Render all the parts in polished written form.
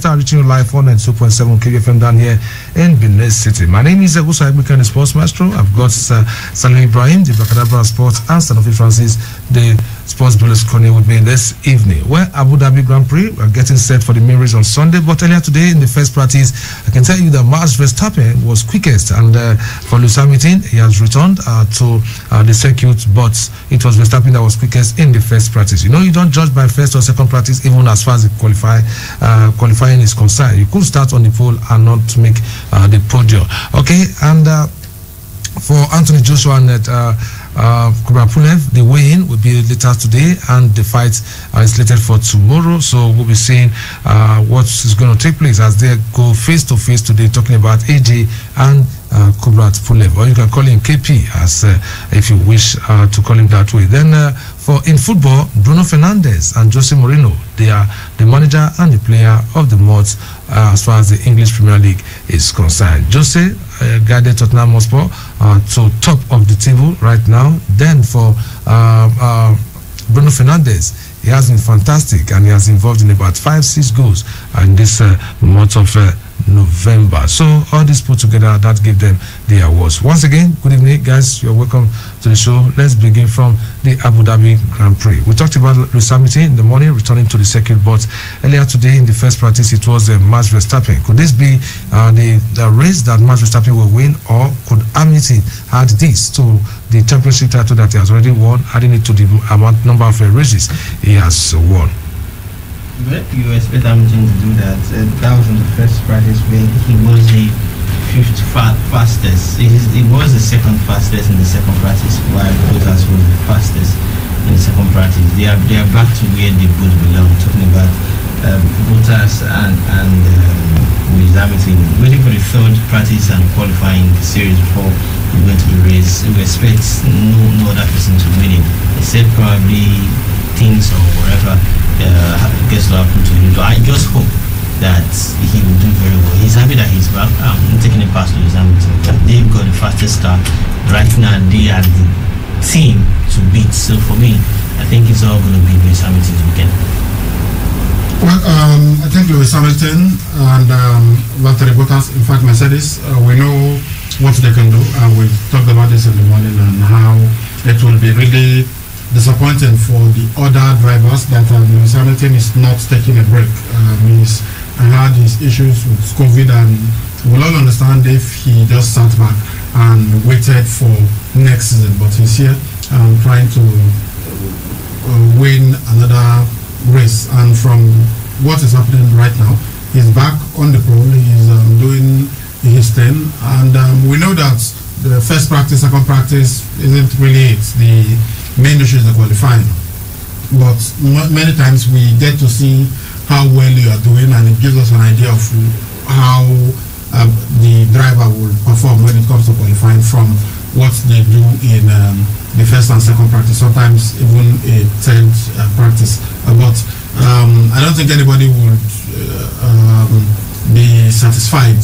Star reaching you live on 92.7 KFM down here in Benin City. My name is Agusa Ibukani, Sports Maestro. I've got Salim Ibrahim, the Bakadabra Sports, and Sanofi Francis, the Sports Berlusconi, with me this evening. Well, Abu Dhabi Grand Prix are getting set for the main race on Sunday, but earlier today in the first practice, I can tell you that Max Verstappen was quickest, and for Lewis Hamilton, he has returned to the circuit, but it was Verstappen that was quickest in the first practice. You know, you don't judge by first or second practice, even as far as the qualifying is concerned. You could start on the pole and not make the podium. Okay, and for Anthony Joshua and Kubrat Pulev, the weigh-in will be later today, and the fight is slated for tomorrow. So we'll be seeing what is going to take place as they go face to face today, talking about AJ and Kubrat Pulev, or you can call him KP as if you wish to call him that way. Then in football, Bruno Fernandes and Jose Mourinho, they are the manager and the player of the month as far as the English Premier League is concerned. Jose guided Tottenham Hotspur to top of the table right now. Then for Bruno Fernandes, he has been fantastic, and he has involved in about 5-6 goals in this month of November. So all this put together, that gave them the awards. Once again, good evening, guys. You're welcome to the show. Let's begin from the Abu Dhabi Grand Prix. We talked about Lewis Hamilton in the morning returning to the circuit, but earlier today in the first practice, it was Max Verstappen. Could this be the race that Max Verstappen will win, or could Hamilton add this to the championship title that he has already won, adding it to the number of races he has won? Well, you expect Hamilton to do that. That was in the first practice where he was the fifth fastest. He was the second fastest in the second practice, while Bottas was the fastest in the second practice. They are back to where they both belong. Talking about Bottas and Lewis Hamilton, waiting for the third practice and qualifying series before we went to the race. We expect no other person to win it, except probably things or whatever gets to happen to him. So I just hope that he will do very well. He's happy that he's back. I'm taking it past Lewis Hamilton. They've got the fastest car right now. They are the team to beat. So for me, I think it's all going to be Lewis Hamilton's weekend. Well, I think Lewis Hamilton and Valtteri Bottas, in fact Mercedes, we know what they can do, and we talked about this in the morning and how it will be really disappointing for the other drivers that Lewis Hamilton is not taking a break. He's had his issues with COVID, and we'll all understand if he just sat back and waited for next season, but he's here trying to win another race. And from what is happening right now, he's back on the pole, he's doing his thing, and we know that the first practice, second practice isn't really it. The main issue is the qualifying, but many times we get to see how well you are doing, and it gives us an idea of how the driver will perform when it comes to qualifying from what they do in the first and second practice, sometimes even a third practice. But I don't think anybody would be satisfied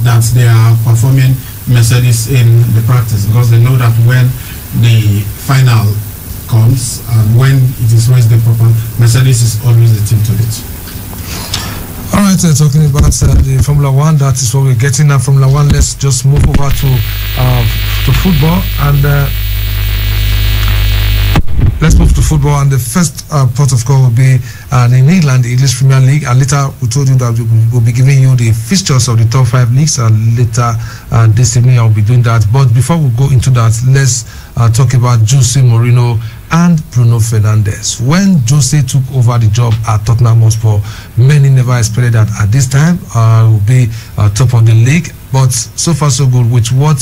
that they are performing Mercedes in the practice, because they know that when the final comes and when it is race day proper, Mercedes is always the team to beat. All right, talking about the Formula One, that is what we're getting now. Formula One, let's just move over to football, and let's move to football. And the first port of call will be in England, the English Premier League, and later we told you that we'll be giving you the fixtures of the top 5 leagues, and later this evening I'll be doing that. But before we go into that, let's talk about Jose Mourinho and Bruno Fernandes. When Jose took over the job at Tottenham Hotspur, many never expected that at this time will be top of the league. But so far so good with what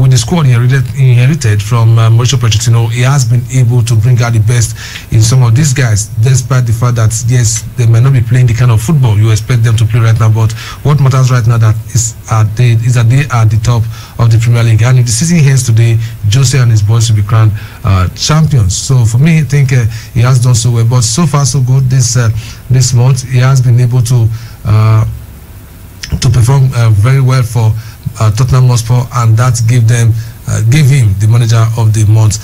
with the squad he inherited from Mauricio Pochettino. He has been able to bring out the best in some of these guys, despite the fact that yes, they may not be playing the kind of football you expect them to play right now. But what matters right now is that they are at the top of the Premier League. And if the season ends today, Jose and his boys will be crowned champions. So for me, I think he has done so well. But so far so good this month. He has been able to perform very well for Tottenham Hotspur, and that gave them gave him the Manager of the Month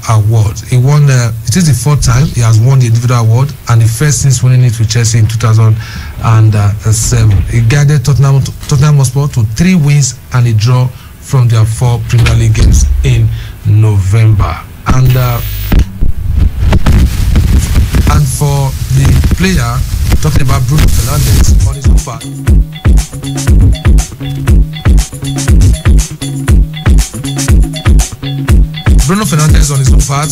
award. He won. It is the 4th time he has won the individual award, and the first since winning it with Chelsea in 2007. He guided Tottenham Hotspur to 3 wins and a draw from their 4 Premier League games in November. And for the player, talking about Bruno Fernandes on his own part. Bruno Fernandes on his own part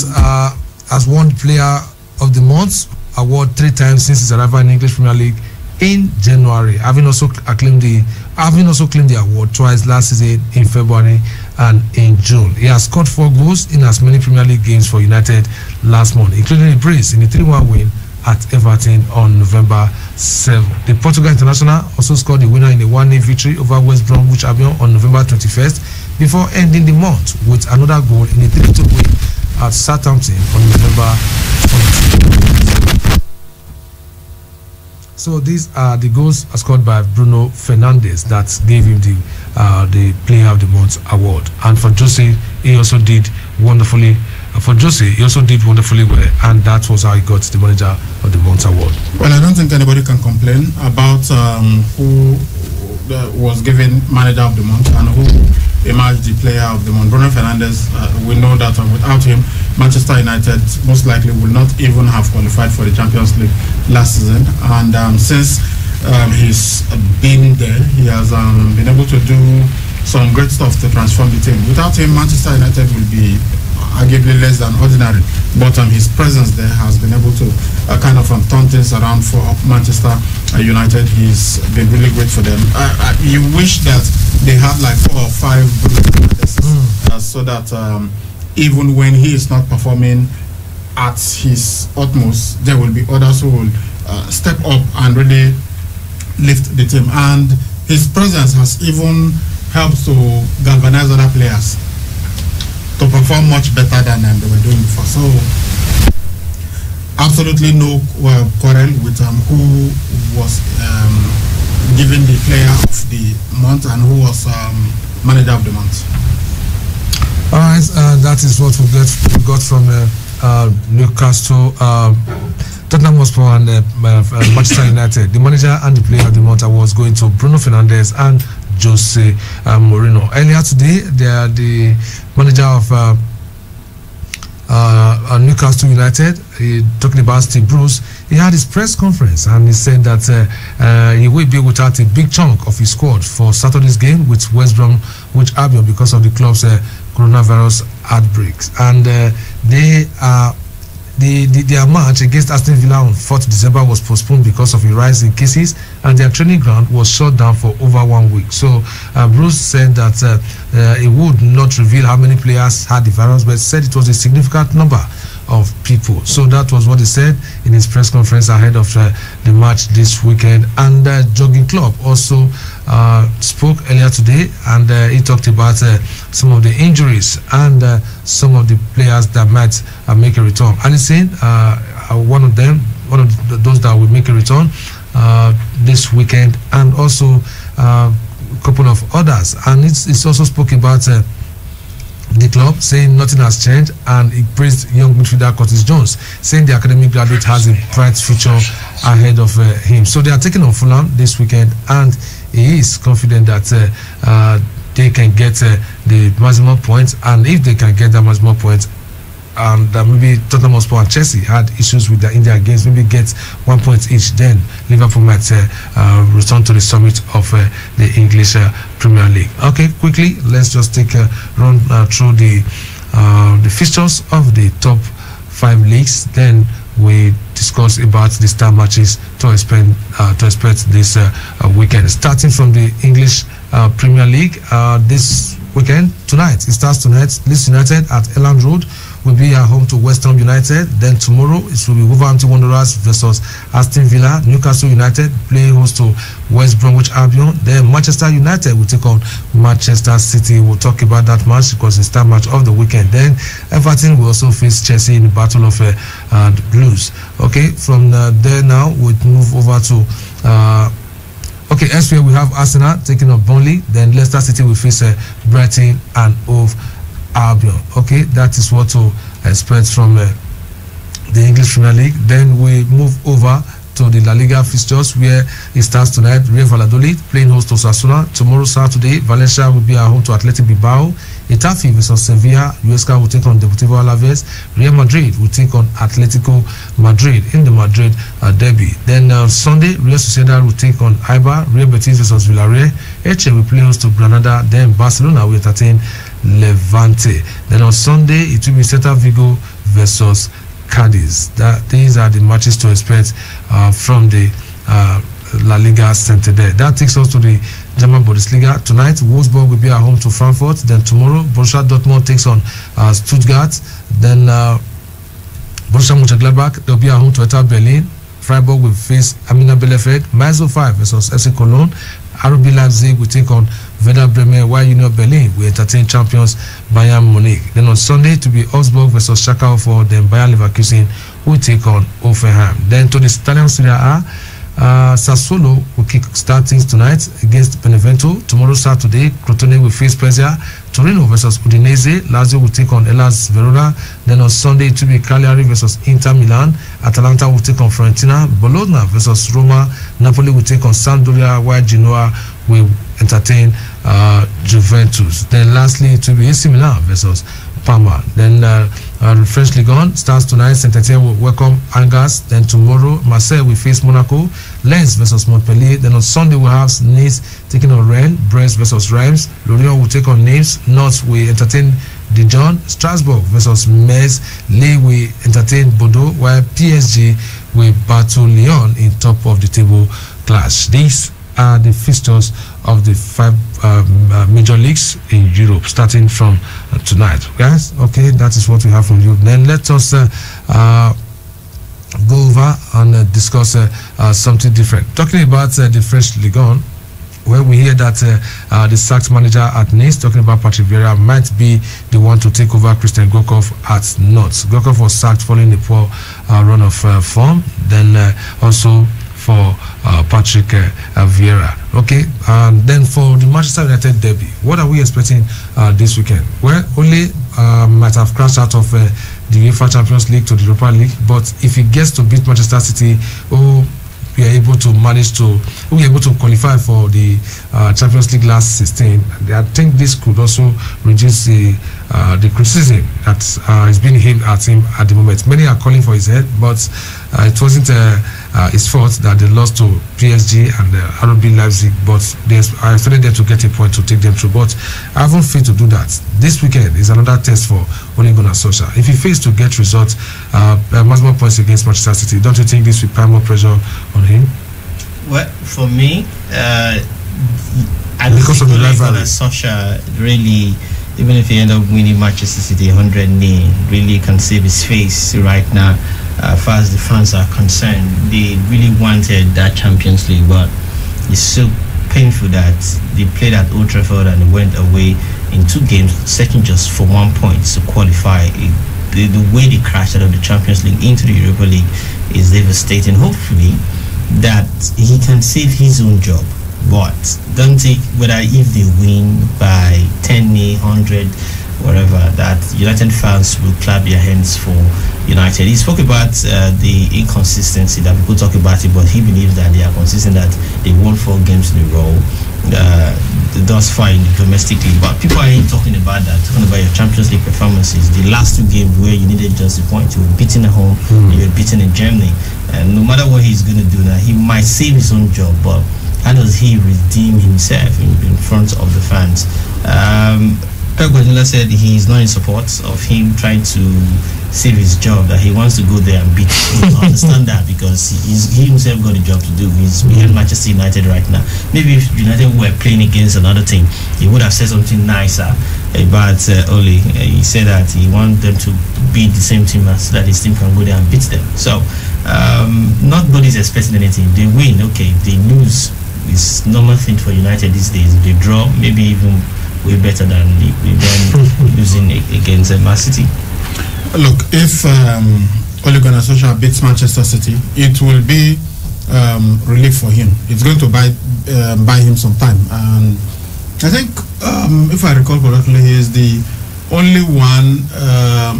has won Player of the Month award 3 times since his arrival in English Premier League in January, having also claimed the award twice last season in February and in June. He has scored 4 goals in as many Premier League games for United last month, including a brace in a 3-1 win at Everton on November 7. The Portugal international also scored the winner in a 1-0 victory over West Bromwich Albion on November 21st before ending the month with another goal in a 3-2 win at Southampton on November 20. So these are the goals scored by Bruno Fernandes that gave him the Player of the Month award. And for Jose, he also did wonderfully. Well, and that was how he got the Manager of the Month award. Well, I don't think anybody can complain about who was given Manager of the Month and who emerged the Player of the Month. Bruno Fernandes, we know that without him, Manchester United most likely will not even have qualified for the Champions League last season. And since he's been there, he has been able to do some great stuff to transform the team. Without him, Manchester United will be arguably less than ordinary, but his presence there has been able to kind of turn things around for Manchester United. He's been really great for them. You wish that they had like 4 or 5 so that even when he is not performing at his utmost, there will be others who will step up and really lift the team. And his presence has even helped to galvanize other players to perform much better than they were doing before. So absolutely no quarrel with who was given the Player of the Month and who was Manager of the Month. All right, that is what we got from Newcastle, Tottenham Hotspur and Manchester United. The Manager and the Player of the Month awards going to Bruno Fernandes and Jose Mourinho. Earlier today, the Manager of Newcastle United, talking about Steve Bruce, he had his press conference and he said that he will be without a big chunk of his squad for Saturday's game with West Bromwich Albion because of the club's coronavirus outbreaks. And their match against Aston Villa on 4th December was postponed because of a rise in cases, and their training ground was shut down for over 1 week. So Bruce said that he would not reveal how many players had the virus, but said it was a significant number of people. So that was what he said in his press conference ahead of the match this weekend. And Jogging Club also spoke earlier today, and he talked about some of the injuries and some of the players that might make a return. And he's saying one of those that will make a return this weekend, and also a couple of others. And it's also spoke about the club, saying nothing has changed, and he praised young midfielder Curtis Jones, saying the academic graduate has a bright future ahead of him. So they are taking on Fulham this weekend, and he is confident that they can get the maximum points, and if they can get the maximum points, and maybe Tottenham Hotspur and Chelsea had issues with the India games, maybe get 1 point each, then Liverpool might return to the summit of the English Premier League. Okay, quickly, let's just take a run through the fixtures of the top 5 leagues. Then we discuss about the star matches to expect this weekend. Starting from the English Premier League, this weekend, tonight, it starts tonight. Leeds United at Elland Road will be at home to West Ham United. Then tomorrow it will be Wolverhampton Wanderers versus Aston Villa. Newcastle United play host to West Bromwich Albion. Then Manchester United will take on Manchester City. We'll talk about that match because it's the match of the weekend. Then Everton will also face Chelsea in the battle of the Blues. Okay, from there now we'll move over to elsewhere we have Arsenal taking on Burnley. Then Leicester City will face Brighton and Hove Albion. Okay, that is what to expect from the English Premier League. Then we move over to the La Liga fixtures, where it starts tonight. Real Valladolid playing host to Osasuna. Tomorrow, Saturday, Valencia will be at home to Athletic Bilbao. Getafe versus Sevilla. Huesca will take on Deportivo Alaves. Real Madrid will take on Atletico Madrid in the Madrid derby. Then on Sunday, Real Sociedad will take on Eibar. Real Betis versus Villarreal. Elche will play host to Granada. Then Barcelona will entertain Levante. Then on Sunday, it will be Celta Vigo versus Cadiz. These are the matches to expect from the La Liga Center there. That takes us to the German Bundesliga. Tonight, Wolfsburg will be at home to Frankfurt. Then tomorrow, Borussia Dortmund takes on Stuttgart. Then Borussia Mönchengladbach, they'll be at home to Hertha Berlin. Freiburg will face Arminia Bielefeld. Mainz 05 versus FC Cologne. RB Leipzig will take on Werder Bremen, while Union Berlin will entertain champions Bayern Munich. Then on Sunday, to be Augsburg versus Schalke 04. Then Bayern Leverkusen will take on Hoffenheim. Then to the Italian Serie A, Sassuolo will kick start things tonight against Benevento. Tomorrow, Saturday, Crotone will face Spezia. Torino versus Udinese. Lazio will take on Hellas Verona. Then on Sunday, it will be Cagliari versus Inter Milan. Atalanta will take on Fiorentina. Bologna versus Roma. Napoli will take on Sampdoria, while Genoa will entertain Juventus. Then lastly, it will be AC Milan versus Parma. Then French Ligue 1 starts tonight. Saint-Etienne will welcome Angers. Then tomorrow, Marseille will face Monaco. Lens versus Montpellier. Then on Sunday, we'll have Nice taking on Rennes. Brest versus Reims. Lorient will take on Nice. Nantes will entertain Dijon. Strasbourg versus Metz. Lille will entertain Bordeaux, while PSG will battle Lyon in top of the table clash. These are the fixtures of the 5 major leagues in Europe, starting from tonight. Guys, okay, that is what we have from you. Then let us go over and discuss something different. Talking about the French Ligue 1, where we hear that the sacked manager at Nice, talking about Patrick Vieira, might be the one to take over Christian Gorkov at Nantes. Gorkov was sacked following a poor run of form. Then also for Patrick Vieira. Okay, and then for the Manchester United derby, what are we expecting this weekend? Well, Ole might have crashed out of the UEFA Champions League to the Europa League, but if he gets to beat Manchester City, we are able to qualify for the Champions League last 16. I think this could also reduce the criticism that is being aimed at him at the moment. Many are calling for his head, but it wasn't his fault that they lost to PSG and RB Leipzig, but I expected them to get a point to take them through, but I haven't failed to do that. This weekend is another test for Ole Gunnar Solskjaer. If he fails to get results, maximum points against Manchester City, don't you think this will put more pressure on him? Well, for me, I don't because think of the Ole rivalry. Gunnar Solskjaer really, even if he end up winning Manchester City 100-0, really can save his face right now. As far as the fans are concerned, they really wanted that Champions League, but it's so painful that they played at Old Trafford and they went away in 2 games, searching just for 1 point to qualify. The way they crashed out of the Champions League into the Europa League is devastating. Hopefully that he can save his own job, but don't take whether if they win by 10, 100, whatever, that United fans will clap their hands for United. He spoke about the inconsistency that people talk about it, but he believes that they are consistent, that they won 4 games in a row thus far in the domestic league. But people are talking about that, talking about your Champions League performances. The last 2 games where you needed just a point, you were beaten at home, you were beaten in Germany. And no matter what he's going to do now, he might save his own job, but how does he redeem himself in front of the fans? Pep Guardiola said he's not in support of him trying to save his job, that he wants to go there and beat him. I understand that, because he himself got a job to do. He's behind Manchester United right now. Maybe if United were playing against another team, he would have said something nicer about Ole. He said that he wants them to beat the same team so that his team can go there and beat them. So nobody's expecting anything. They win, okay. If they lose, it's normal thing for United these days. If they draw, maybe even way better than losing against Man City. Look, if Ole Gunnar Solskjaer beats Manchester City, it will be relief for him. It's going to buy him some time. And I think, if I recall correctly, he is the only one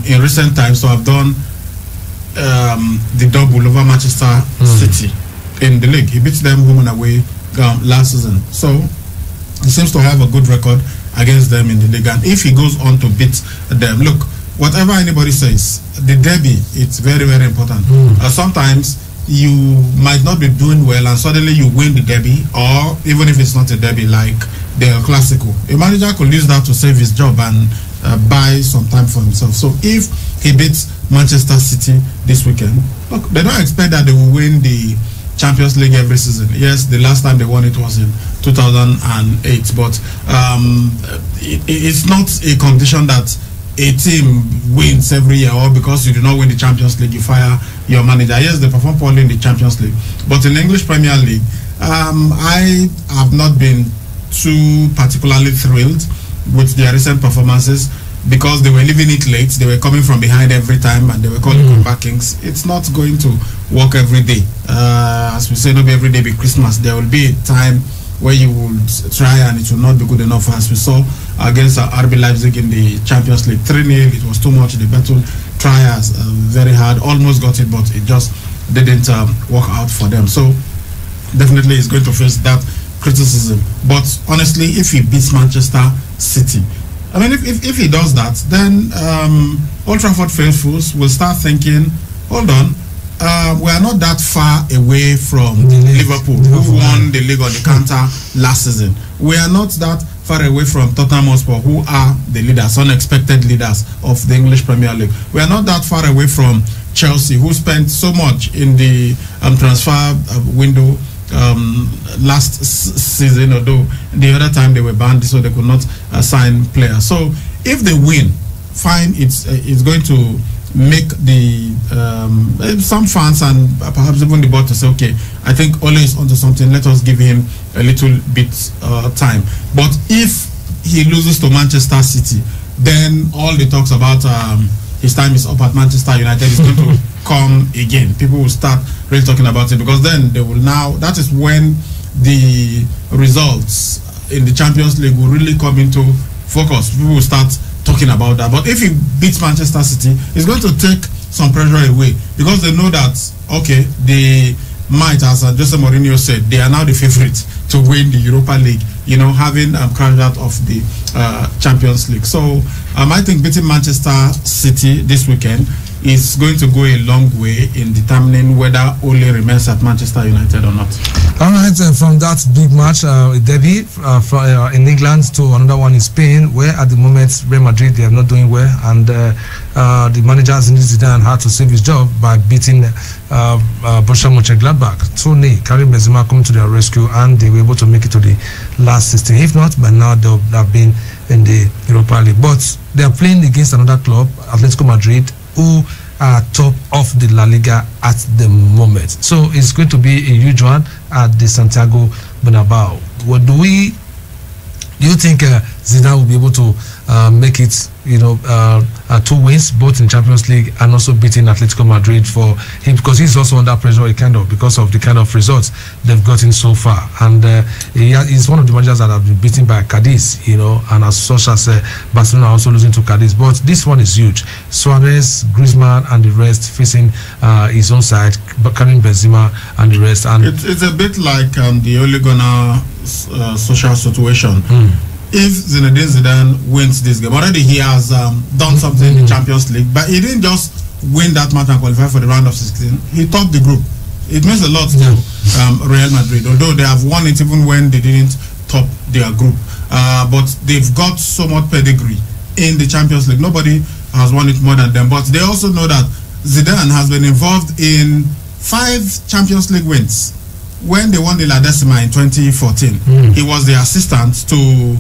in recent times to have done the double over Manchester City in the league. He beat them home and away last season. So he seems to have a good record against them in the league. And if he goes on to beat them, look, whatever anybody says, the derby, it's very, very important. Sometimes you might not be doing well and suddenly you win the derby, or even if it's not a derby like the El Clasico. A manager could use that to save his job and buy some time for himself. So if he beats Manchester City this weekend, look, they don't expect that they will win the Champions League every season. Yes, the last time they won it was in 2008, but it's not a condition that a team wins every year, or because you do not win the Champions League, you fire your manager. Yes, they perform poorly in the Champions League, but in the English Premier League, I have not been too particularly thrilled with their recent performances, because they were leaving it late. They were coming from behind every time, and they were calling comeback kings. It's not going to work every day. As we say, not every day be Christmas. There will be a time where you will try and it will not be good enough, as we saw against RB Leipzig in the Champions League. 3-0, it was too much. The battle trials very hard, almost got it, but it just didn't work out for them. So definitely he's going to face that criticism. But honestly, if he beats Manchester City, I mean, if he does that, then Old Trafford faithfuls will start thinking, hold on, we are not that far away from Liverpool, who won the league on the counter last season. We are not that far away from Tottenham Hotspur, who are the leaders, unexpected leaders of the English Premier League. We are not that far away from Chelsea, who spent so much in the transfer window last season, although the other time they were banned, so they could not sign players. So if they win, fine, it's going to make the some fans and perhaps even the board to say, okay, I think Ole is onto something, let us give him a little bit time. But if he loses to Manchester City, then all the talks about his time is up at Manchester United is going to come again. People will start really talking about it, because then they will now, that is when the results in the Champions League will really come into focus. People will start talking about that. But if he beats Manchester City, it's going to take some pressure away, because they know that, okay, they might, as Jose Mourinho said, they are now the favorite to win the Europa League, you know, having crashed out of the Champions League. So I think beating Manchester City this weekend is going to go a long way in determining whether Ole remains at Manchester United or not. All right, from that big match, derby in England, to another one in Spain, where at the moment Real Madrid, they are not doing well, and the manager Zinedine Zidane had to save his job by beating Borussia Mönchengladbach 2-0. Karim Benzema coming to their rescue, and they were able to make it to the last 16. If not, by now they would have been in the Europa League. But they are playing against another club, Atletico Madrid, who are top of the La Liga at the moment. So it's going to be a huge one at the Santiago Bernabeu. What do you think Zidane will be able to make it, you know, 2 wins, both in Champions League and also beating Atletico Madrid for him, because he's also under pressure, because of the kind of results they've gotten so far. And he's one of the managers that have been beaten by Cadiz, you know, and as such as Barcelona also losing to Cadiz. But this one is huge. Suarez, Griezmann, and the rest facing his own side, Karim Benzema and the rest. And it's a bit like the Ole Gunnar social situation. If Zinedine Zidane wins this game, already he has done something in the Champions League, but he didn't just win that match and qualify for the round of 16. He topped the group. It means a lot to Real Madrid, although they have won it even when they didn't top their group. But they've got so much pedigree in the Champions League. Nobody has won it more than them. But they also know that Zidane has been involved in 5 Champions League wins. When they won the La Decima in 2014, he was the assistant to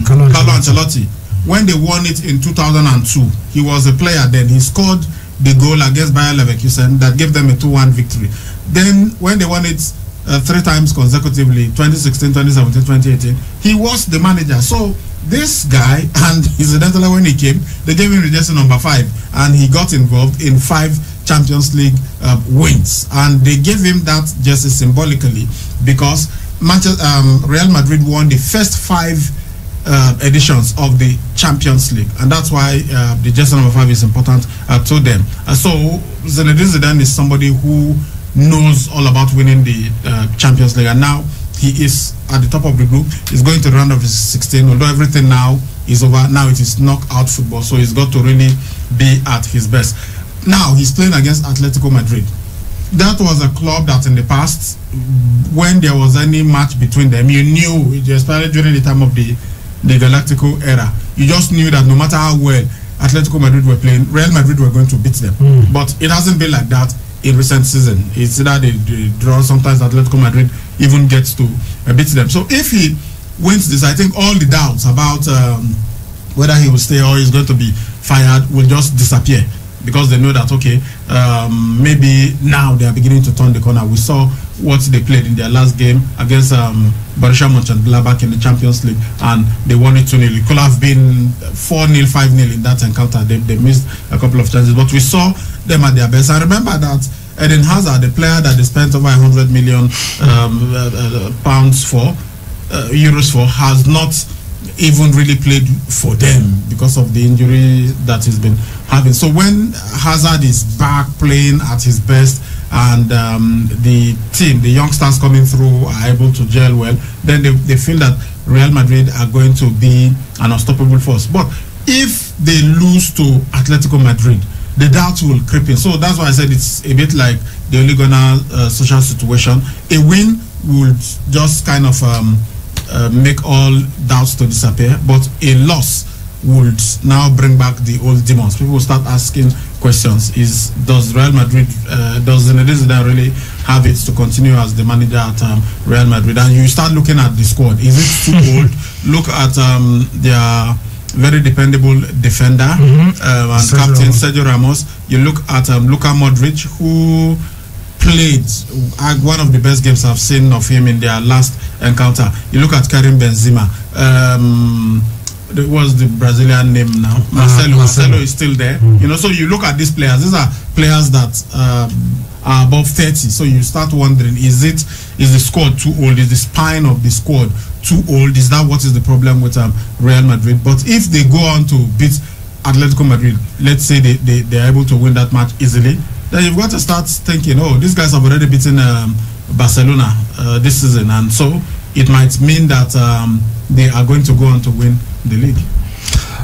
Carlo Ancelotti. When they won it in 2002, he was a player then. He scored the goal against Bayer Leverkusen that gave them a 2-1 victory. Then when they won it 3 times consecutively, 2016, 2017, 2018, he was the manager. So this guy, and incidentally when he came, they gave him rejection number 5, and he got involved in 5 Champions League wins, and they gave him that jersey symbolically, because Real Madrid won the first 5 editions of the Champions League, and that's why the jersey number 5 is important to them. So Zinedine Zidane is somebody who knows all about winning the Champions League, and now he is at the top of the group. He's going to the round of his 16, although everything now is over. Now it is knockout football, so he's got to really be at his best. Now he's playing against Atletico Madrid. That was a club that in the past, when there was any match between them, you knew, especially during the time of the Galactico era, you just knew that no matter how well Atletico Madrid were playing, Real Madrid were going to beat them. But it hasn't been like that in recent season. It's either they draw, sometimes Atletico Madrid even gets to beat them. So if he wins this, I think all the doubts about whether he will stay or he's going to be fired will just disappear, because they know that, okay, maybe now they are beginning to turn the corner. We saw what they played in their last game against Borussia Mönchengladbach in the Champions League, and they won it 2-0. It could have been 4-0, 5-0 in that encounter. They missed a couple of chances, but we saw them at their best. And remember that Eden Hazard, the player that they spent over 100 million pounds for, euros for, has not even really played for them because of the injury that he's been having. So when Hazard is back playing at his best, and the team, the youngsters coming through, are able to gel well, then they feel that Real Madrid are going to be an unstoppable force. But if they lose to Atletico Madrid, the doubts will creep in. So that's why I said it's a bit like the Ole Gunnar social situation. A win would just kind of make all doubts to disappear, but a loss would now bring back the old demons. People will start asking questions. Does Real Madrid, does Zinedine Zidane really have it to continue as the manager at Real Madrid? And you start looking at the squad. Is it too old? Look at their very dependable defender and captain Sergio Ramos. You look at Luka Modric, who played one of the best games I've seen of him in their last encounter. You look at Karim Benzema. What's the Brazilian name now? Marcelo is still there. You know, so you look at these players. These are players that are above 30. So you start wondering: is the squad too old? Is the spine of the squad too old? Is that what is the problem with Real Madrid? But if they go on to beat Atletico Madrid, let's say they are able to win that match easily, then you've got to start thinking, oh, these guys have already beaten Barcelona this season, and so it might mean that they are going to go on to win the league.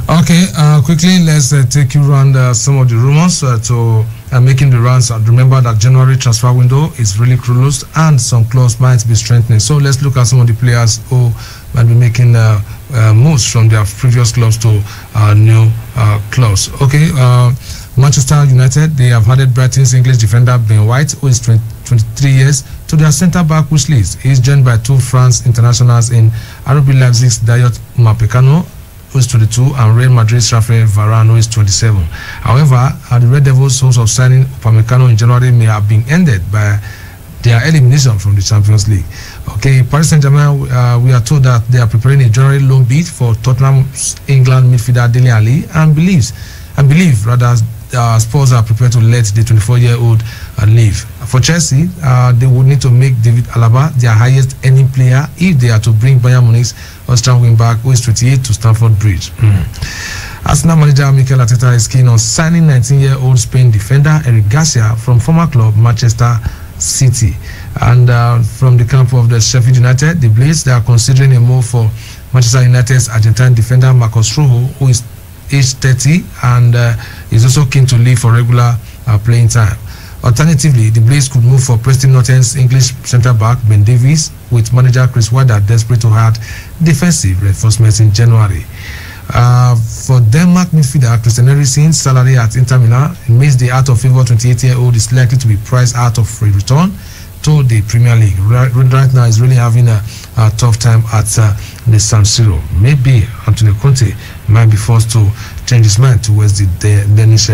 Okay, quickly let's take you around some of the rumors to making the rounds. Remember that January transfer window is really closed and some clubs might be strengthening. So let's look at some of the players who might be making moves from their previous clubs to new clubs. Okay, Manchester United, they have added Brighton's English defender Ben White, who is 23 years, to their centre-back wish list. He is joined by two France internationals in RB Leipzig's Dayot Upamecano, who is 22, and Real Madrid's Rafael Varane, who is 27. However, the Red Devils' hopes of signing Upamecano in January may have been ended by their elimination from the Champions League. Okay, Paris Saint-Germain, we are told that they are preparing a January loan bid for Tottenham's England midfielder Dele Alli, and believe Spurs are prepared to let the 24-year-old leave. For Chelsea, they would need to make David Alaba their highest earning player if they are to bring Bayern Munich's Austrian wing-back, who is 28, to Stamford Bridge. Arsenal manager Mikel Arteta is keen on signing 19-year-old Spain defender Eric Garcia from former club Manchester City. And from the camp of the Sheffield United, the Blades, they are considering a move for Manchester United's Argentine defender Marcos Rojo, who is age 30 and is also keen to leave for regular playing time. Alternatively, the Blades could move for Preston North End's English centre-back Ben Davies, with manager Chris Wilder desperate to add defensive reinforcements in January. For Denmark midfielder Christian Eriksen's salary at Inter Milan makes the out of favour 28-year-old is likely to be priced out of a return to the Premier League. Right now, he's really having a tough time at the San Siro. Maybe Antonio Conte might be forced to change his mind towards the Danish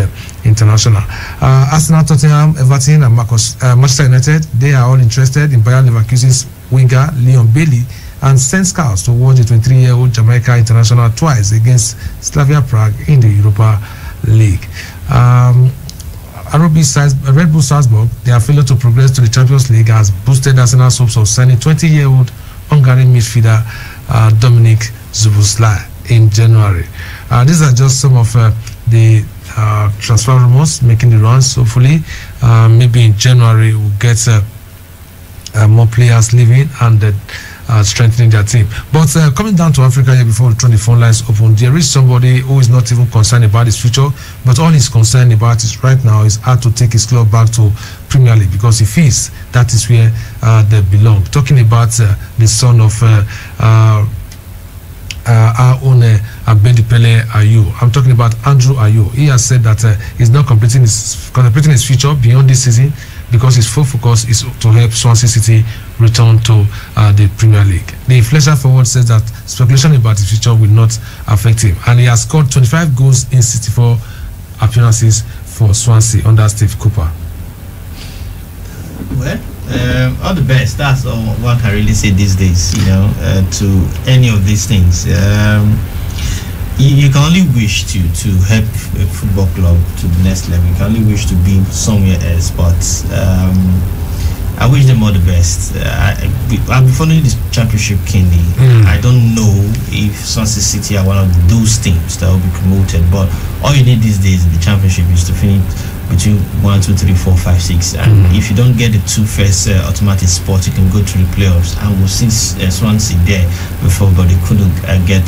international. Arsenal, Tottenham, Everton, and Manchester United, they are all interested in Bayer Leverkusen's winger Leon Bailey and sent scouts to watch the 23-year-old Jamaica international twice against Slavia Prague in the Europa League. Red Bull Salzburg, their failure to progress to the Champions League has boosted Arsenal's hopes of signing 20-year-old Hungarian midfielder Dominic Szoboszlai in January. These are just some of the transfer rumors making the rounds. Hopefully, maybe in January we'll get more players leaving and strengthening their team. But coming down to Africa here before we turn the phone lines open, there is somebody who is not even concerned about his future, but all he's concerned about is right now is how to take his club back to Premier League, because he feels that is where they belong. Talking about the son of our own Abedipele Ayew. I'm talking about Andrew Ayew. He has said that he's not contemplating his future beyond this season, because his full focus is to help Swansea City return to the Premier League. The Fletcher forward says that speculation about his future will not affect him, and he has scored 25 goals in 64 appearances for Swansea under Steve Cooper. Well, all the best. That's all one can really say these days, to any of these things. You can only wish to help a football club to the next level. You can only wish to be somewhere else, but I wish them all the best. I'll be following this championship keenly. I don't know if Swansea City are one of those teams that will be promoted, but all you need these days in the championship is to finish between 1, 2, 3, 4, 5, 6, and if you don't get the 2 first automatic spots, you can go to the playoffs, and we'll see Swansea there before, but they couldn't get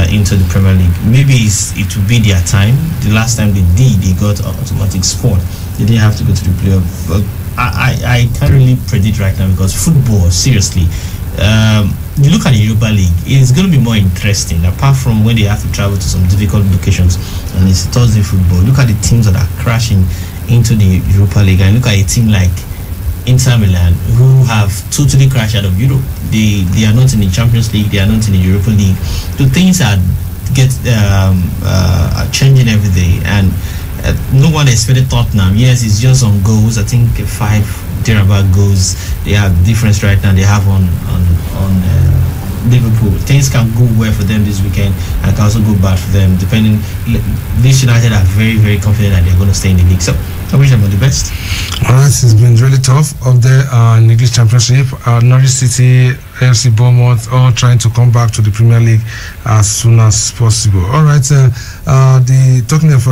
into the Premier League. Maybe it will be their time. The last time they got an automatic spot. They didn't have to go to the playoffs. But I can't really predict right now, because football, seriously, you look at the Europa League, it's going to be more interesting, apart from when they have to travel to some difficult locations, and it's Thursday football. Look at the teams that are crashing into the Europa League, and look at a team like Inter Milan, who have totally crashed out of Europe. They are not in the Champions League, they are not in the Europa League. So things are changing every day, and no one expected Tottenham. Yes, it's just on goals. I think 5 thereabout goals. They have difference right now. They have on Liverpool. Things can go well for them this weekend, and can also go bad for them. Depending, this United are very, very confident that they're going to stay in the league. So I wish them all the best. All right, it's been really tough up there in the English Championship. Norwich City, AFC Bournemouth, all trying to come back to the Premier League as soon as possible. All right, talking of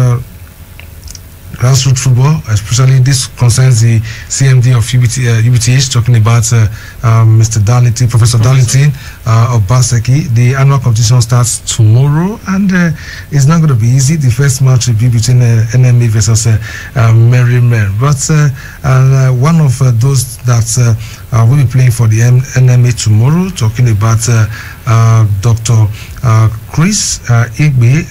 grassroots football, especially this concerns the CMD of UBTH, talking about Mr. Darlington, Professor Darlington of Baseki. The annual competition starts tomorrow, and it's not going to be easy. The first match will be between NMA versus Merrymen. But one of those that will be playing for the NMA tomorrow, talking about Dr. Chris Igbe.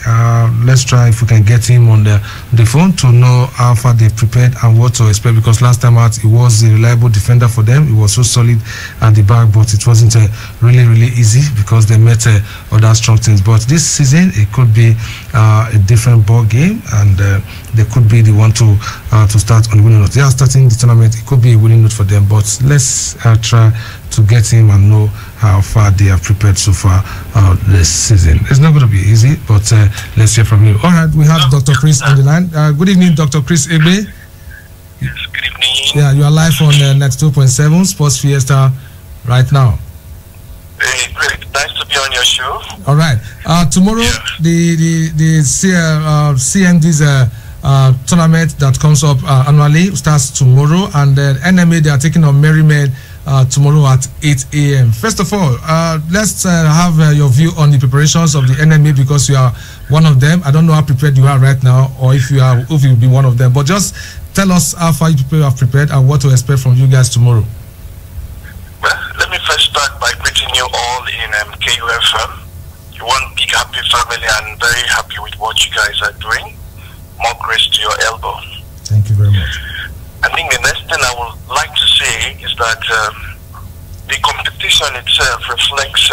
Let's try if we can get him on the phone to know how far they prepared and what to expect, because last time out he was a reliable defender for them. He was so solid at the back, but it wasn't really easy because they met other strong teams. But this season it could be a different ball game, and they could be the one to start on the winning note. They are starting the tournament. It could be a winning note for them, but let's try to get him and know how far they have prepared so far this season. It's not going to be easy, but let's hear from him. All right, we have Dr. Chris on the line. Good evening, Dr. Chris Igbe. Yes, good evening. Yeah, you are live on 92.7 Sports Fiesta right now. Hey, great. Nice to be on your show. All right. Tomorrow, the CMD's tournament that comes up annually starts tomorrow, and then NMA, they are taking on Merrymen tomorrow at 8 a.m. First of all, let's have your view on the preparations of the NMA, because you are one of them. I don't know how prepared you are right now, or if you'll be one of them, but just tell us how far you have prepared and what to expect from you guys tomorrow. Well, let me first start by greeting you all in KUFM. You one big happy family, and very happy with what you guys are doing. More grace to your elbow. Thank you very much. I think the next thing I would like to say is that the competition itself reflects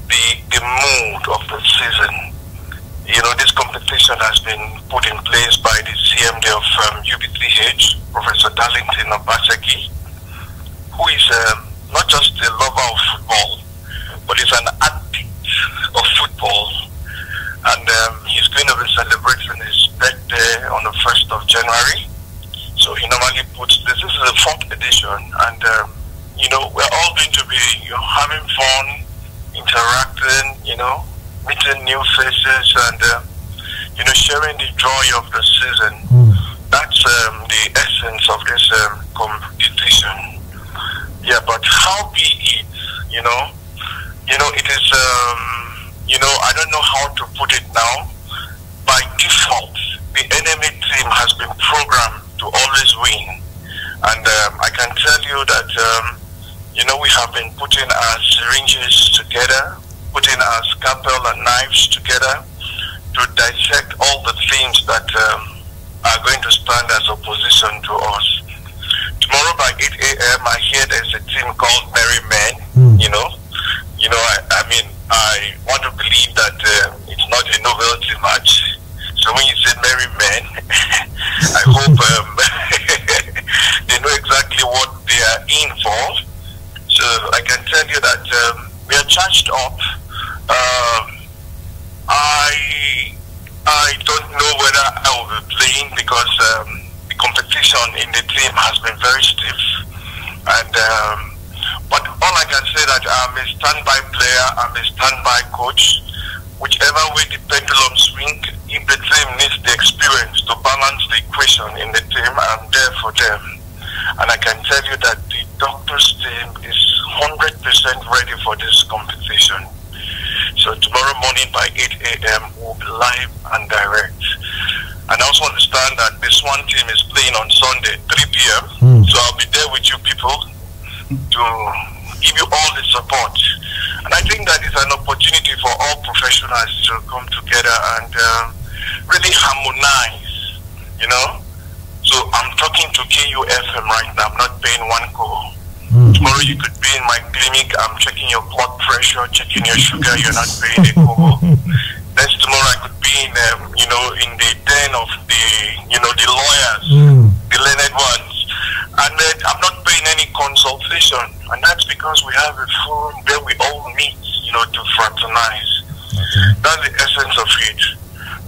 the mood of the season. You know, this competition has been put in place by the CMD of UBTH, Professor Darlington of Baseki, who is not just a lover of football, but is an addict of football. And he's going to be celebrating his birthday on the 1st of January. So he normally puts this is the 4th edition, and you know, we're all going to be having fun, interacting, meeting new faces and, sharing the joy of the season. That's the essence of this competition. Yeah, but how be it, it is, I don't know how to put it now. By default, the enemy team has been programmed to always win. And I can tell you that, we have been putting our syringes together, putting our scalpel and knives together to dissect all the things that are going to stand as opposition to us. Tomorrow by 8 a.m., I hear there's a team called Merry Men. I want to believe that it's not a novelty match. So when you say Merry Men, I hope they know exactly what they are in for. So I can tell you that we are charged up. I don't know whether I will be playing because the competition in the team has been very stiff. And but all I can say that I'm a standby player, I'm a standby coach. Whichever way the pendulum swings, if the team needs the experience to balance the equation in the team, I'm there for them. And I can tell you that the doctor's team is 100% ready for this competition. So tomorrow morning by 8 a.m. we'll be live and direct. And I also understand that this one team is playing on Sunday, 3 p.m. So I'll be there with you people to give you all the support. And I think that is an opportunity for all professionals to come together and really harmonize, So I'm talking to KUFM right now. I'm not paying one call. Tomorrow you could be in my clinic. I'm checking your blood pressure, checking your sugar. You're not paying a call. Next tomorrow I could be in, in the den of the lawyers, the learned ones. And then I'm not paying any consultation. And that's because we have a forum where we all meet, to fraternize. Okay. That's the essence of it.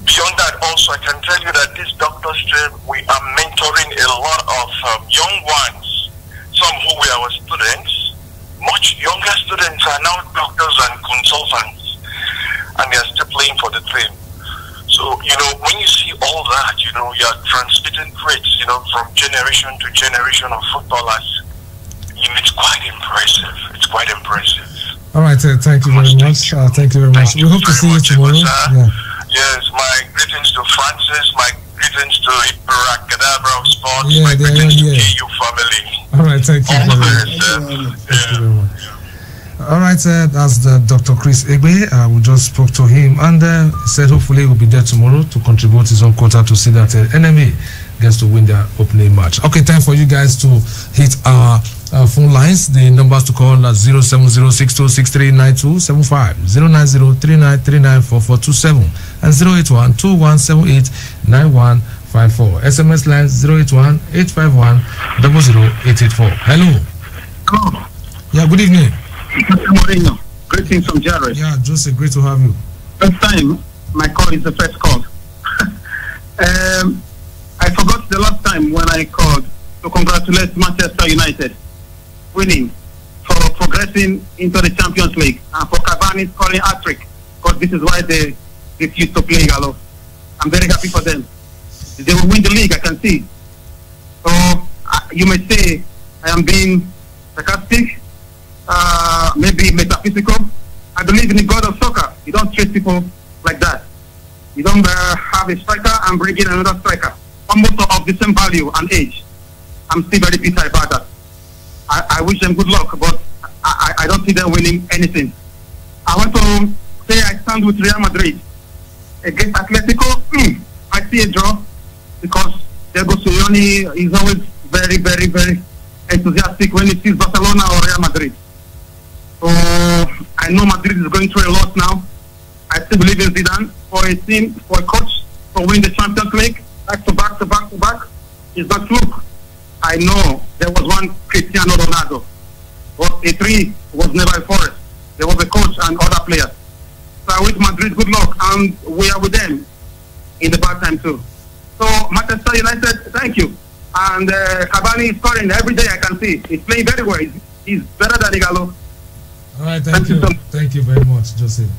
Beyond that, also, I can tell you that this doctor's team, we are mentoring a lot of young ones. Some who were our students. Much younger students are now doctors and consultants. And they are still playing for the team. So, when you see all that, you are transmitting traits, from generation to generation of footballers. It's quite impressive. It's quite impressive. All right, thank you very much. Thank you very much. We hope to see you tomorrow. Yes, my greetings to Francis, my greetings to Ibarakadabra of Sports, my greetings to KU family. All right, thank you very much. Thank you very much. All right, that's the Dr. Chris Egbe. We just spoke to him and he said hopefully he will be there tomorrow to contribute his own quota to see that NMA gets to win their opening match. Okay, time for you guys to hit our phone lines. The numbers to call are 07062639275, 09039394427, and 08121789154. SMS line 08185100884. Hello. Hello. Yeah, good evening. Moreno. Greetings from Jared. Yeah, Joseph, great to have you. First time, my call is the first call. I forgot the last time when I called to congratulate Manchester United winning, for progressing into the Champions League, and for Cavani scoring hat-trick, because this is why they refuse to play Gallo. I'm very happy for them. They will win the league, I can see. So, you may say I am being sarcastic, maybe metaphysical. I believe in the God of soccer. You don't treat people like that. You don't have a striker and bring in another striker, almost of the same value and age. I'm still very bitter about that. I wish them good luck, but I don't see them winning anything. I want to say I stand with Real Madrid. Against Atletico, I see a draw, because Diego Simeone is always very, very, very enthusiastic when he sees Barcelona or Real Madrid. So I know Madrid is going through a lot now. I still believe in Zidane. For a team, for a coach, to win the Champions League, back to back to back to back, is not fluke. I know there was one Cristiano Ronaldo, but a three was never a forest. There was a coach and other players. So I wish Madrid good luck, and we are with them in the bad time too. So Manchester United, thank you. And Cavani is scoring every day, I can see. He's playing very well. He's better than Igalo. All right, thank you. Thank you very much, Joseph.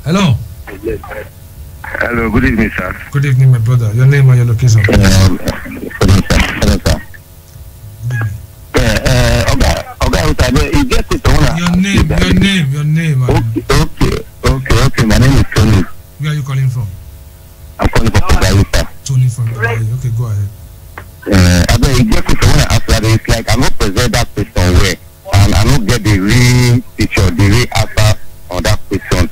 Hello. Hello, good evening, sir. Good evening, my brother. Your name and your location. Hello, sir. Your name. Okay. My name is Tony. Where are you calling from? I'm calling from Kogayi. Tony from Kogayi. Okay, go ahead. It's like I'm not present that question where, and I don't get the real picture, the real answer on that question.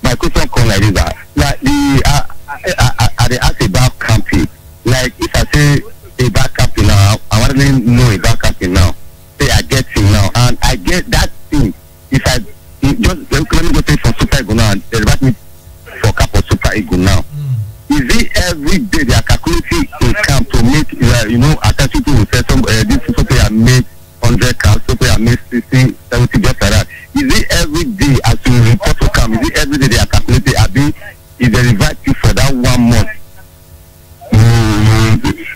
My question comes like this: like I ask about camping. Like if I say about camping now, I want to know about camping now. Say I get it now, and I get that thing. If I just let me go take for Super Eagle now, and revert me for cap or Super Eagle now. Is it every day they are calculating in camp to make attention to say some this player make 100 camps, some player make 60, 70, just like that. Is it every day as you report to camp? Is it every day they are calculating? Is they revert you for that 1 month?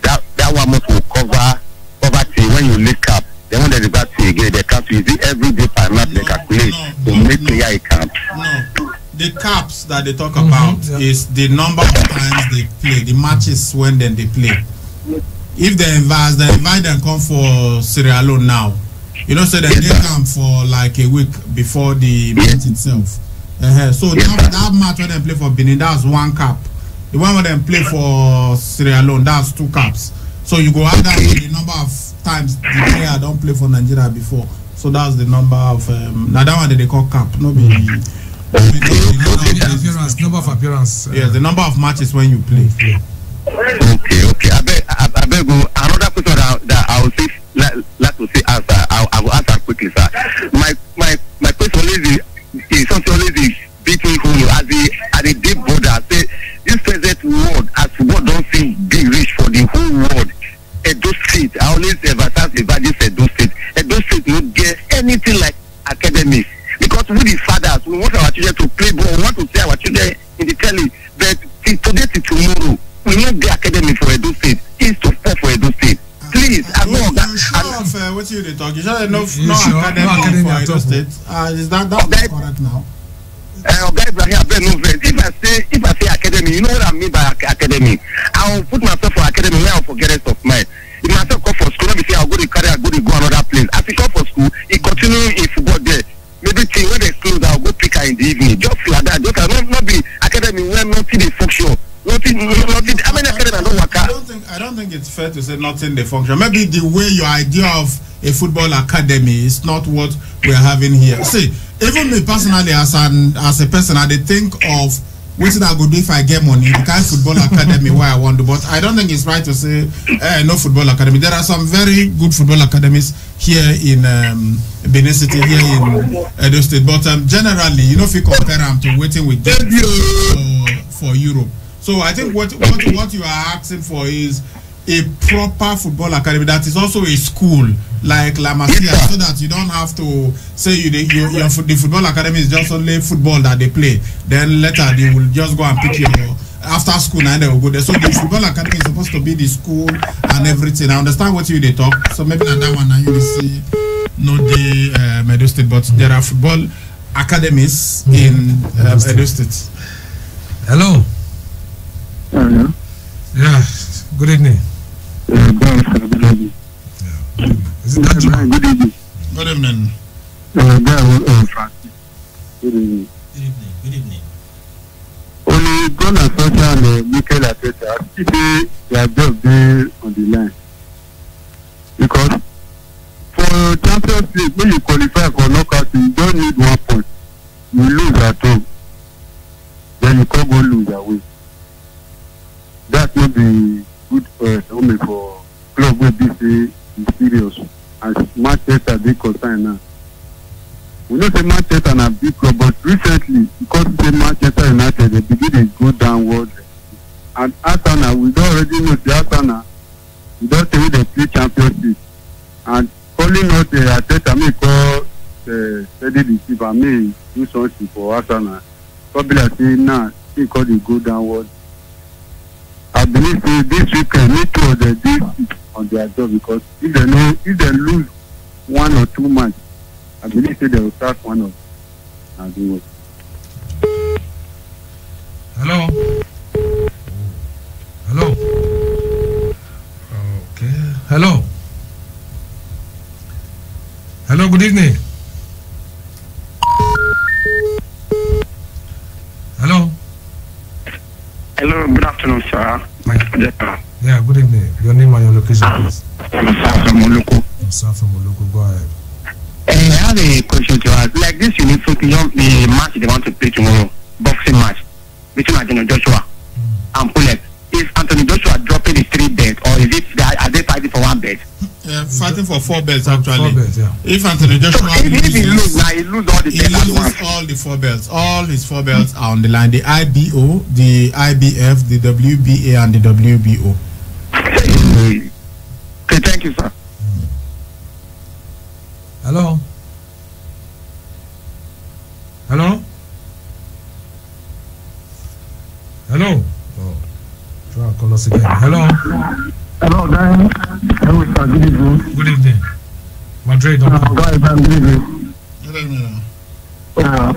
That 1 month will cover poverty when you leave camp. Then when they revert you again, they camp. Is it every day per month they calculate to make player a camp? No. The caps that they talk about is the number of times they play, the matches when then they play. If they invite them come for Sierra Leone now. So they come for like a week before the match itself. So that match when they play for Benin, that's 1 cap. The one when they play for Sierra Leone, that's 2 caps. So you go add that with the number of times the player don't play for Nigeria before. So that's the number of now that one they call cap, no be. Number of appearance. The number of matches when you play. Okay. I beg you. Another question that I will say, like to say answer. I will answer quickly, sir. My question is something always between who as the deep border. Say this present world as what don't seem big reach for the whole world. Edo State, I always emphasize about this Edo State. Edo State don't get anything like academies. Because we the fathers, we want our children to play ball, we want to see our children in the telly. But today to tomorrow, we need the academy for Edo State. It's to sport for Edo State. Please, I know that. What you talk? You sure no academy for Edo State? Is that correct now? If I say academy, you know what I mean by academy. I will put myself for academy where I'll forget rest of mine. If myself go for school, let me say I'll go to carry, I'll go to go another place. As he go for school, he continue in football there. Maybe when they close, I'll go pick her in the evening. Just like that. Just not be academy where nothing they function. Nothing. I mean, academy don't work out. I don't think it's fair to say nothing they function. Maybe the way your idea of a football academy is not what we're having here. See, even me personally, as a person, I think of what I go do if I get money. The kind of football academy where I want to, but I don't think it's right to say no football academy. There are some very good football academies here in Benin City, here in Edo State. But generally, if you compare them to waiting with them for Europe. So I think what you are asking for is a proper football academy that is also a school like La Masia, so that you don't have to say the football academy is just only football that they play. Then later they will just go and pick your after school and they will go there. So the football academy is supposed to be the school and everything. I understand what they talk. So maybe on that one now you will see not the Edo State, but there are football academies in Edo State. Hello. Yeah. Good evening. Is it that Juma? Good evening. Good evening. Only gone and social Mikel Arteta still their job there on the line. Because for Champions League, when you qualify for knockout, you don't need 1 point. You lose at home. Then you can't go lose away. That will be good only for club where this is serious. As Manchester they concerned now. We know say Manchester na big club, but recently because say Manchester United they begin to go downward. And Arsenal, we don't already know the Arsenal. We don't say they play Champions League. And calling out the Arteta may call steady receiver may do something for Arsenal. Probably I say now he call they go downward. I believe this weekend need to do on their job, because if they lose 1 or 2 matches, I believe they will start one of and do it. Hello. Hello, good evening. Hello. Hello, good afternoon, sir. Yeah, good evening. Your name and your location, please. I'm from Moluku. From Moluku, go ahead. I have a question to ask. Like this, you need to the match they want to play tomorrow, boxing match between Anthony Joshua and Pulev. Is Anthony Joshua dropping the 3 bets, or is it are they fighting for 1 bet? Fighting for 4 belts actually. 4 belts, yeah. If Anthony Joshua if he loses, now he loses all the he loses all the 4 belts. All his 4 belts are on the line. The IBO, the IBF, the WBA, and the WBO. Okay, thank you, sir. Hello. Hello. Hello. Oh, try and call us again. Hello. Hello, Dan. Hello, sir. Good evening. Good evening. Madrid. Good evening. Good evening. Good evening.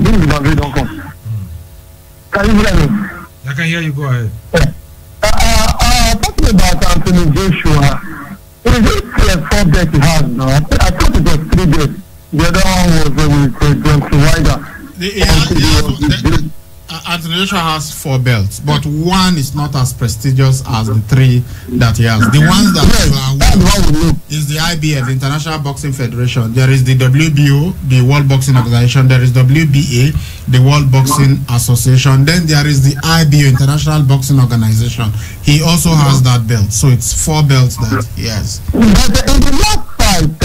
This is Madrid. Can you hear me? I can hear you. Go ahead. Talking about Anthony Joshua, is it 4 bets he has now? I thought it was 3 bets. The other one was with John Wilder. Anthony Joshua has 4 belts, but one is not as prestigious as the 3 that he has. The ones that is the IBF, the International Boxing Federation. There is the WBO, the World Boxing Organization. There is WBA, the World Boxing Association. Then there is the IBO, International Boxing Organization. He also has that belt, so it's 4 belts that he has. But in the last fight,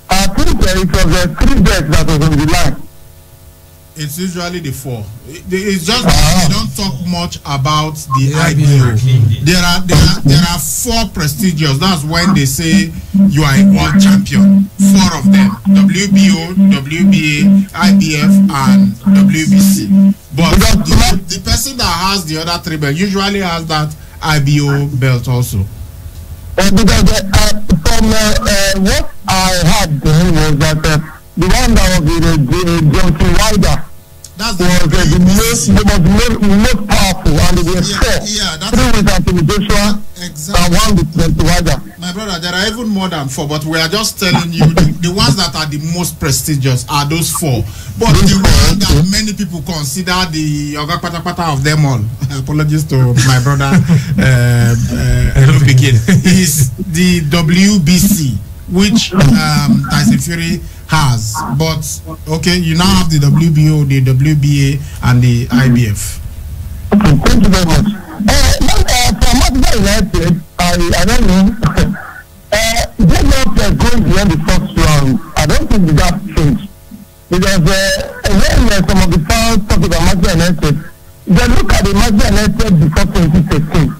I think it was 3 belts that was on the line. It's usually the 4. It's just they don't talk much about the IBO. There are 4 prestigious. That's when they say you are a world champion. 4 of them: WBO, WBA, IBF, and WBC. But the person that has the other 3 belts usually has that IBO belt also. Because from what I had then was that the one that was with Johnson Wilder was the most powerful, and they were 4. 3 with Anthony Joshua and 1 with Johnson Wilder. My brother, there are even more than 4, but we are just telling you the ones that are the most prestigious are those 4. But the one that many people consider the Oga Patapata of them all, apologies to my brother is the WBC, which Tyson Fury has. But okay, you now have the WBO, the WBA, and the IBF. Okay, thank you very much. For Manchester United, I don't know. They're not going beyond the first round. I don't think that changed. Because when some of the fans talk about Manchester United, they look at the Manchester United before 2013.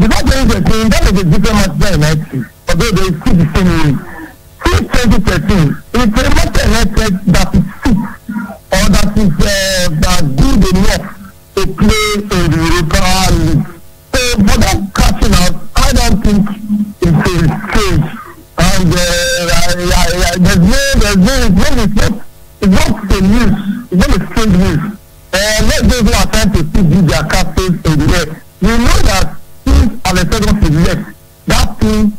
Before 2013, that was a different Manchester United, although they still the same way. Since 2013, it's a Manchester United that is fit, or that is good enough to play in the Europa League. So for that catching out, I don't think it's a strange. And it's not a news. It's not a strange news. Let those who are trying to still do their captains in the air. We know that since Alessandro is left, that team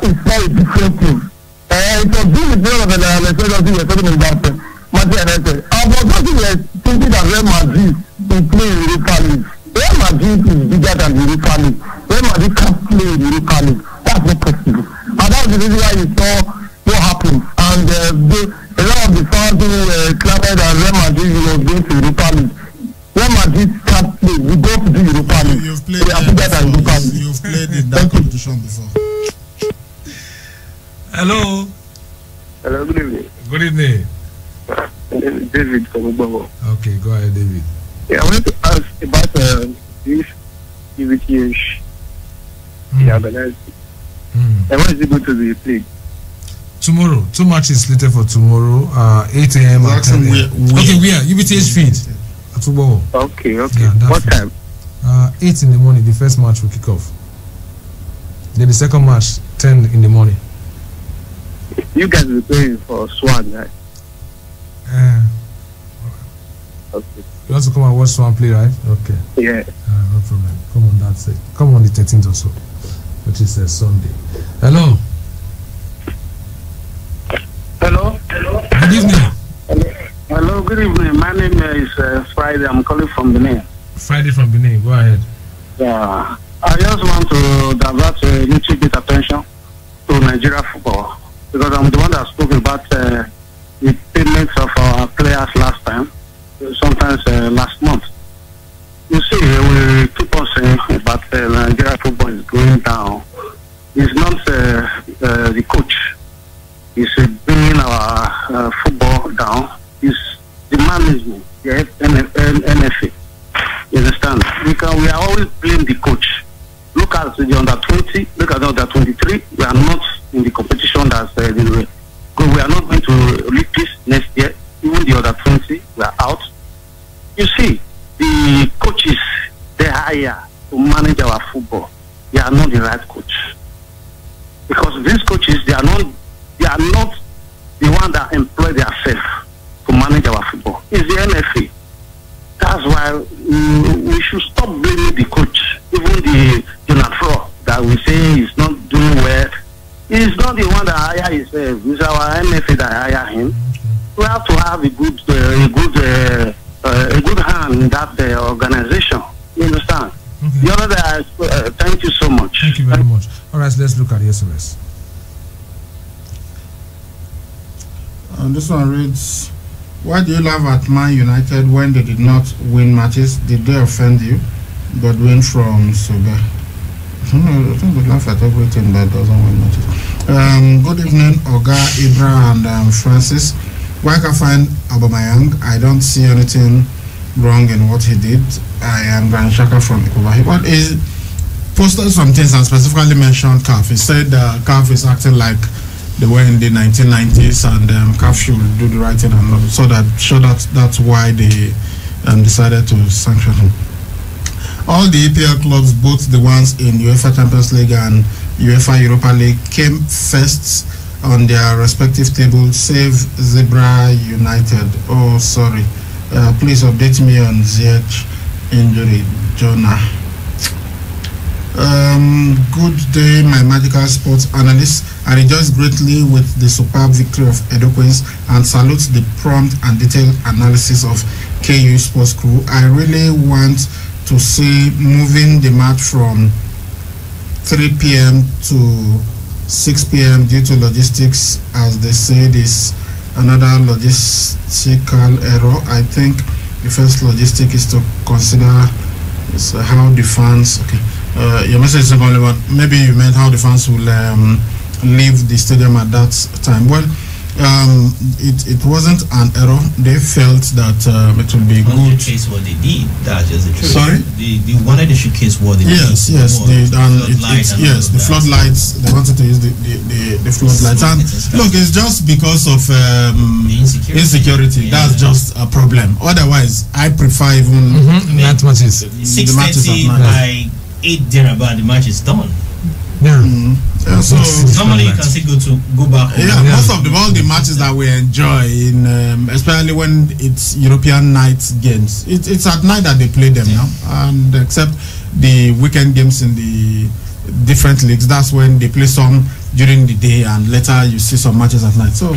is not a different team. It was due with one of the Alessandro who were talking about Manchester United. But those who were thinking that Real Madrid will play in Europa League. Real Madrid is bigger than the Europa League. Real Madrid can't play in the Europa League. That's not possible. And that's the reason why you saw what happened. And a lot of the fans who clamored that Real Madrid was going to Europa League. Real Madrid can't play. We go to the Europa League. You've played You've played in that competition before. Hello. Hello, good evening. Good evening. David from Ubago. Okay, go ahead, David. Yeah, I wanted to ask about this UVTH organized. And when is it going to be played? Tomorrow. 2 matches slated for tomorrow, 8 a.m. and 10 a.m. Okay, where? UVTH feed. At Ubago. Okay. Yeah, what time? 8 in the morning, the first match will kick off. Then the second match, 10 in the morning. You guys will be playing for Swan, right? Okay. You want to come and watch Swan play, right? Okay. Yeah. No problem. Come on that side. Come on the 13th or so. which is Sunday. Hello. Hello. Good evening. Hello, good evening. My name is Friday. I'm calling from Benin. Friday from Benin. Go ahead. Yeah. I just want to divert a little bit attention to Nigeria football because I'm the one that spoke about the payments of our players last time, sometimes last month. You see, we keep on saying about Nigeria football is going down. It's not the coach. It's bringing our football down. It's the management, the NFA. You understand? We are always blaming the coach. Look at the under 20, look at the under 23. We are not in the competition that's we are not going to repeat next year. Even the under 20, we are out. You see, the coaches they hire to manage our football, they are not the right coach. Because these coaches, they are not the one that employ themselves to manage our football. It's the NFA. That's why we should stop blaming the coach. Even the Jonathan that we say is not doing well, he's not the one that hire himself. It's our NFA that hire him. We have to have a good hand in that organization. You understand? Okay. The other day, thank you so much. Thank you very much. All right, let's look at the SMS. This one reads, why do you laugh at Man United when they did not win matches? Did they offend you? Godwin from Soga. I think we laugh at everything that doesn't win matches. Good evening, Oga, Ibra, and Francis. Why can't I find Aubameyang? I don't see anything wrong in what he did. I am Grand Shaka from Ikoba. What is posted some things and specifically mentioned CAF. He said CAF is acting like they were in the 1990s and CAF should do the right thing, and so that's why they decided to sanction him. All the EPL clubs, both the ones in UEFA Champions League and UEFA Europa League, came first on their respective tables, save Zebra United. Oh, sorry. Please update me on ZH injury, Jonah. Good day, my magical sports analyst. I rejoice greatly with the superb victory of Edo Queens and salute the prompt and detailed analysis of KU Sports Crew. I really want to see moving the match from 3 p.m. to 6 p.m. due to logistics, as they say, this another logistical error. I think the first logistic is to consider is how the fans. Okay. Your message is only one. Maybe you meant how the fans will leave the stadium at that time. Well, it wasn't an error. They felt that it would be good. Showcase what they did. That's just the truth. Sorry? They wanted to showcase what they did. Yes. The floodlights. They wanted to use the floodlights. And look, it's just because of insecurity. That's just a problem. Otherwise, I prefer even night matches. 6:30 by 8 thereabout, the match is done. Yeah. So normally you can still go back. Most of all the matches that we enjoy in, especially when it's European night games, it's at night that they play them now, and except the weekend games in the different leagues, that's when they play some during the day, and later you see some matches at night. So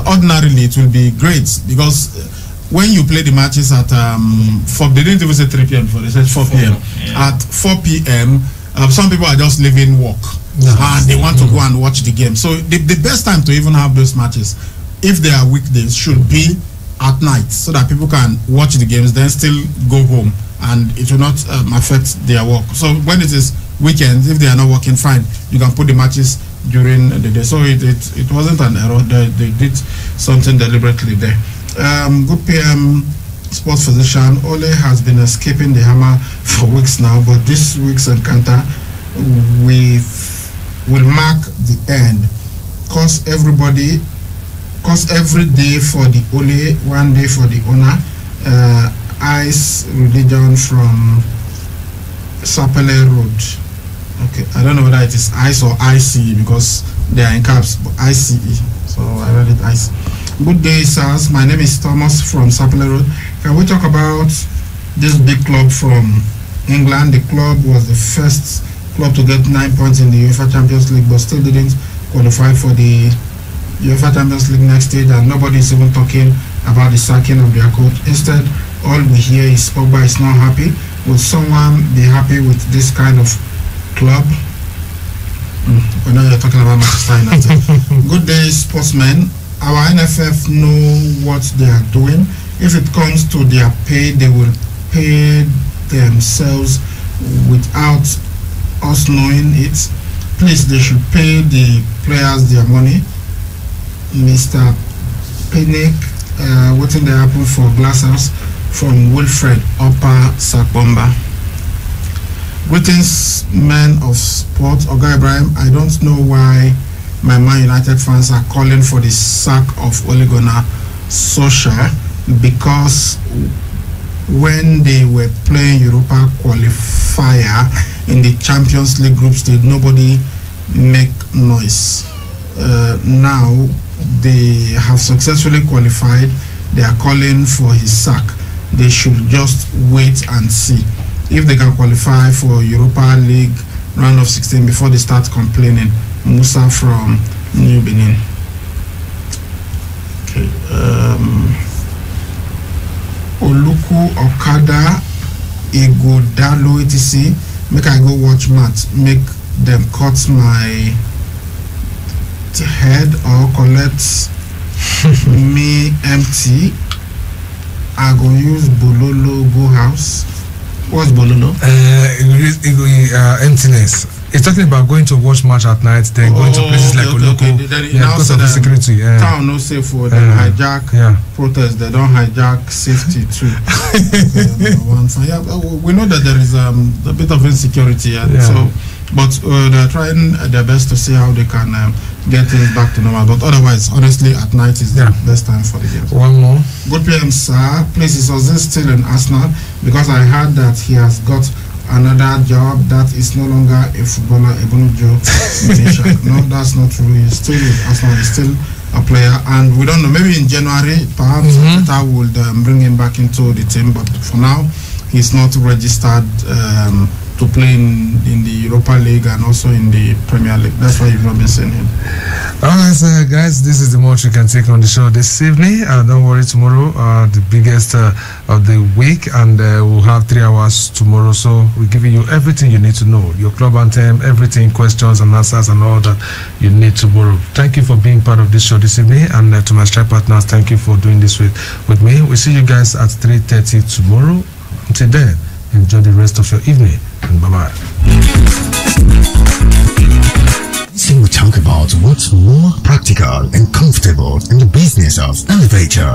ordinarily it will be great because when you play the matches at 4, they didn't even say 3 p.m. before, they said 4 p.m. At 4 p.m. Some people are just leaving work and they want to go and watch the game. So the best time to even have those matches, if they are weekdays, should be at night so that people can watch the games, then still go home and it will not affect their work. So when it is weekends, if they are not working, fine, you can put the matches during the day. So it wasn't an error. They did something deliberately there. Good PM sports physician Ole has been escaping the hammer for weeks now, but this week's encounter will mark the end. Cause every day for the Ole, one day for the owner. Ice Religion from Sapele Road. Okay, I don't know whether it is ICE or ICE because they are in caps, but ICE. So I read it ICE. Good day, sirs. My name is Thomas from Sapele Road. Can we talk about this big club from England? The club was the first club to get 9 points in the UEFA Champions League, but still didn't qualify for the UEFA Champions League next stage, and nobody is even talking about the sacking of their coach. Instead, all we hear is Pogba is not happy. Will someone be happy with this kind of club? I know you're talking about Manchester United. Good day, sportsmen. Our NFF know what they are doing. If it comes to their pay, they will pay themselves without us knowing it. Please, they should pay the players their money. Mr. Pinnick, waiting the apple for Glasshouse from Wilfred Upper Sakbomba. Greetings, men of sport. Oga Ibrahim, I don't know why my Man United fans are calling for the sack of Ole Gunnar Solskjaer, because when they were playing Europa qualifier in the Champions League group stage, nobody make noise. Now they have successfully qualified. They are calling for his sack. They should just wait and see if they can qualify for Europa League round of 16 before they start complaining. Musa from New Benin. Okay. Oluku Okada Igodalo etc. Make I go watch match. Make them cut my head or collect me empty. I go use Bololo go house. What's Bololo? Emptiness. It's talking about going to watch match at night, then going to places like Oloko. Because of the security. Town no safe for them hijack protest. They don't hijack safety too. We know that there is a bit of insecurity, so. But they're trying their best to see how they can get things back to normal. But otherwise, honestly, at night is the best time for the game. One more. Good PM, sir. Please, is Ozil still in Arsenal? Because I heard that he has got another job that is no longer a footballer, a job. No, that's not true. He's still with Arsenal. He's still a player. And we don't know, maybe in January, perhaps Tata would bring him back into the team. But for now, he's not registered to play in the Europa League and also in the Premier League. That's why you've not been seeing him. Alright, guys, this is the most you can take on the show this evening. Don't worry, tomorrow, the biggest of the week, and we'll have 3 hours tomorrow. So we're giving you everything you need to know, your club anthem, everything, questions and answers and all that you need tomorrow. Thank you for being part of this show this evening, and to my strike partners, thank you for doing this with me. We'll see you guys at 3:30 tomorrow. Until then, enjoy the rest of your evening, and bye-bye. We talk about what's more practical and comfortable in the business of elevator.